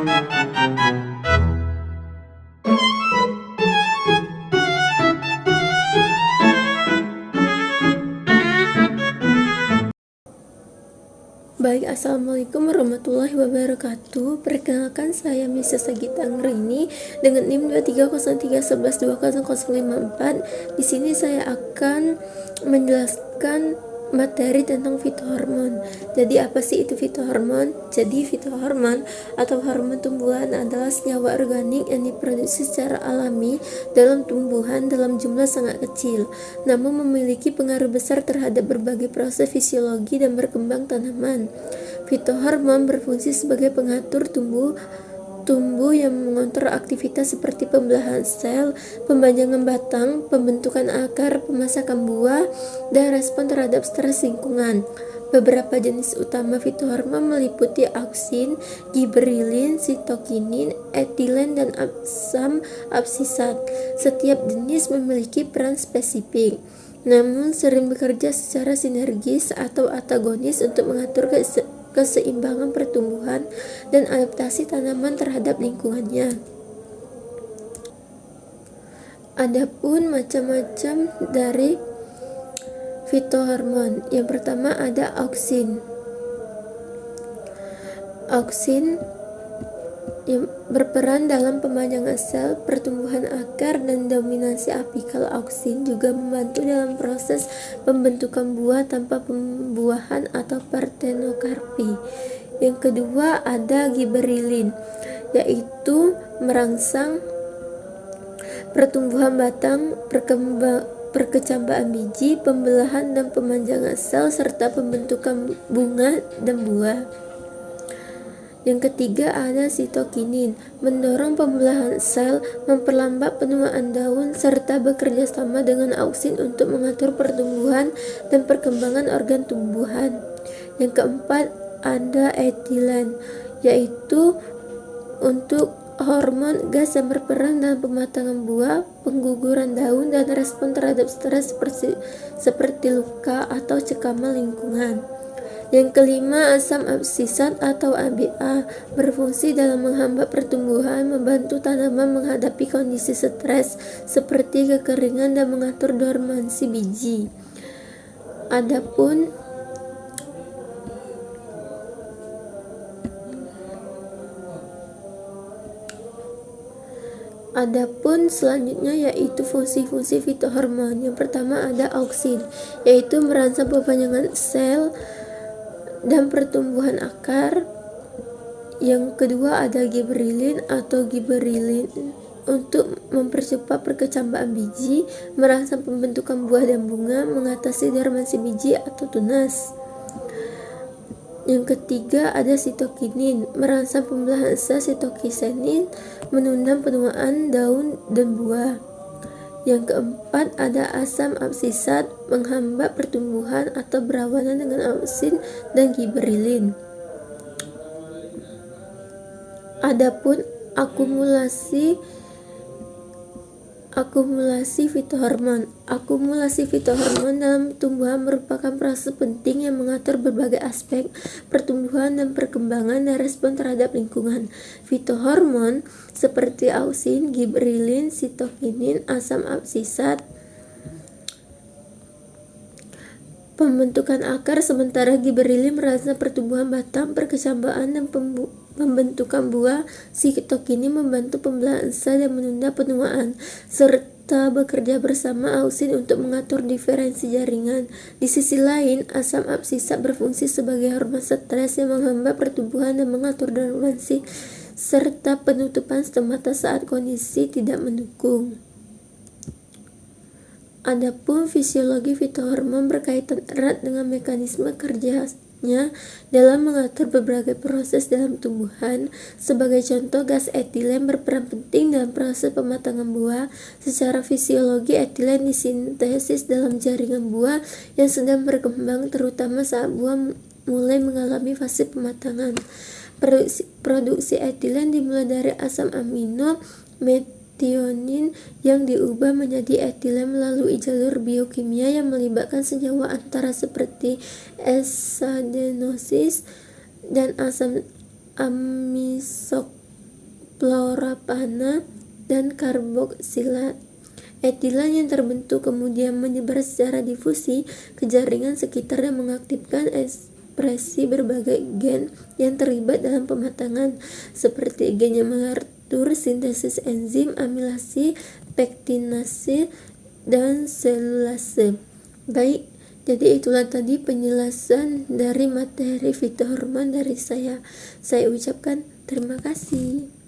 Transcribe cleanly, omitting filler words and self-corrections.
Baik, assalamualaikum warahmatullahi wabarakatuh. Perkenalkan, saya Misa Sagita Anggraini dengan NIM 230311200054. Di sini saya akan menjelaskan materi tentang fitohormon. Jadi apa sih itu fitohormon? Jadi fitohormon atau hormon tumbuhan adalah senyawa organik yang diproduksi secara alami dalam tumbuhan dalam jumlah sangat kecil, namun memiliki pengaruh besar terhadap berbagai proses fisiologi dan berkembang tanaman. Fitohormon berfungsi sebagai pengatur tumbuh yang mengontrol aktivitas seperti pembelahan sel, pempanjangan batang, pembentukan akar, pemasakan buah, dan respon terhadap stres lingkungan. Beberapa jenis utama fitohormon meliputi auksin, gibberellin, sitokinin, etilen, dan asam absisat. Setiap jenis memiliki peran spesifik, namun sering bekerja secara sinergis atau antagonis untuk mengatur keseimbangan pertumbuhan dan adaptasi tanaman terhadap lingkungannya. Adapun macam-macam dari fitohormon, yang pertama ada auksin. Auksin yang berperan dalam pempanjangan sel, pertumbuhan akar, dan dominasi apikal. Auksin juga membantu dalam proses pembentukan buah tanpa pembuahan atau partenokarpi. Yang kedua ada gibberellin, yaitu merangsang pertumbuhan batang, perkecambaan biji, pembelahan dan pemanjangan sel, serta pembentukan bunga dan buah. Yang ketiga ada sitokinin, mendorong pembelahan sel, memperlambat penuaan daun, serta bekerja sama dengan auksin untuk mengatur pertumbuhan dan perkembangan organ tumbuhan. Yang keempat ada etilen, yaitu untuk hormon gas yang berperan dalam pematangan buah, pengguguran daun, dan respon terhadap stres seperti luka atau cekaman lingkungan. Yang kelima, asam absisat atau ABA berfungsi dalam menghambat pertumbuhan, membantu tanaman menghadapi kondisi stres seperti kekeringan, dan mengatur dormansi biji. Adapun selanjutnya yaitu fungsi-fungsi fitohormon. Yang pertama ada auksin, yaitu merangsang perpanjangan sel dan pertumbuhan akar. Yang kedua ada gibberellin untuk mempercepat perkecambaan biji, merangsang pembentukan buah dan bunga, mengatasi dormansi biji atau tunas. Yang ketiga ada sitokinin, merangsang pembelahan sel sitokinesin, menunda penuaan daun dan buah. Yang keempat ada asam absisat, menghambat pertumbuhan atau berlawanan dengan auksin dan gibberellin. Adapun akumulasi fitohormon. Akumulasi fitohormon dalam tumbuhan merupakan proses penting yang mengatur berbagai aspek pertumbuhan dan perkembangan dan respon terhadap lingkungan. Fitohormon seperti auksin, gibberellin, sitokinin, asam absisat, pembentukan akar, sementara gibberellin merangsang pertumbuhan batang, perkecambaan, dan pembentukan buah. Sitokinin membantu pembelahan sel dan menunda penuaan, serta bekerja bersama auksin untuk mengatur diferensi jaringan. Di sisi lain, asam absisat berfungsi sebagai hormon stres yang menghambat pertumbuhan dan mengatur dormansi serta penutupan stomata saat kondisi tidak mendukung. Adapun fisiologi fitohormon berkaitan erat dengan mekanisme kerjanya dalam mengatur berbagai proses dalam tumbuhan. Sebagai contoh, gas etilen berperan penting dalam proses pematangan buah. Secara fisiologi, etilen disintesis dalam jaringan buah yang sedang berkembang, terutama saat buah mulai mengalami fase pematangan. Produksi etilen dimulai dari asam amino metionin yang diubah menjadi etilen melalui jalur biokimia yang melibatkan senyawa antara seperti S-adenosis dan asam amisoksalik. klorapana, dan karboksilat. Etilen yang terbentuk kemudian menyebar secara difusi ke jaringan sekitar dan mengaktifkan ekspresi berbagai gen yang terlibat dalam pematangan, seperti gen yang mengatur sintesis enzim, amilase, pektinase, dan selulase. Baik, jadi itulah tadi penjelasan dari materi fitohormon dari saya. Saya ucapkan terima kasih.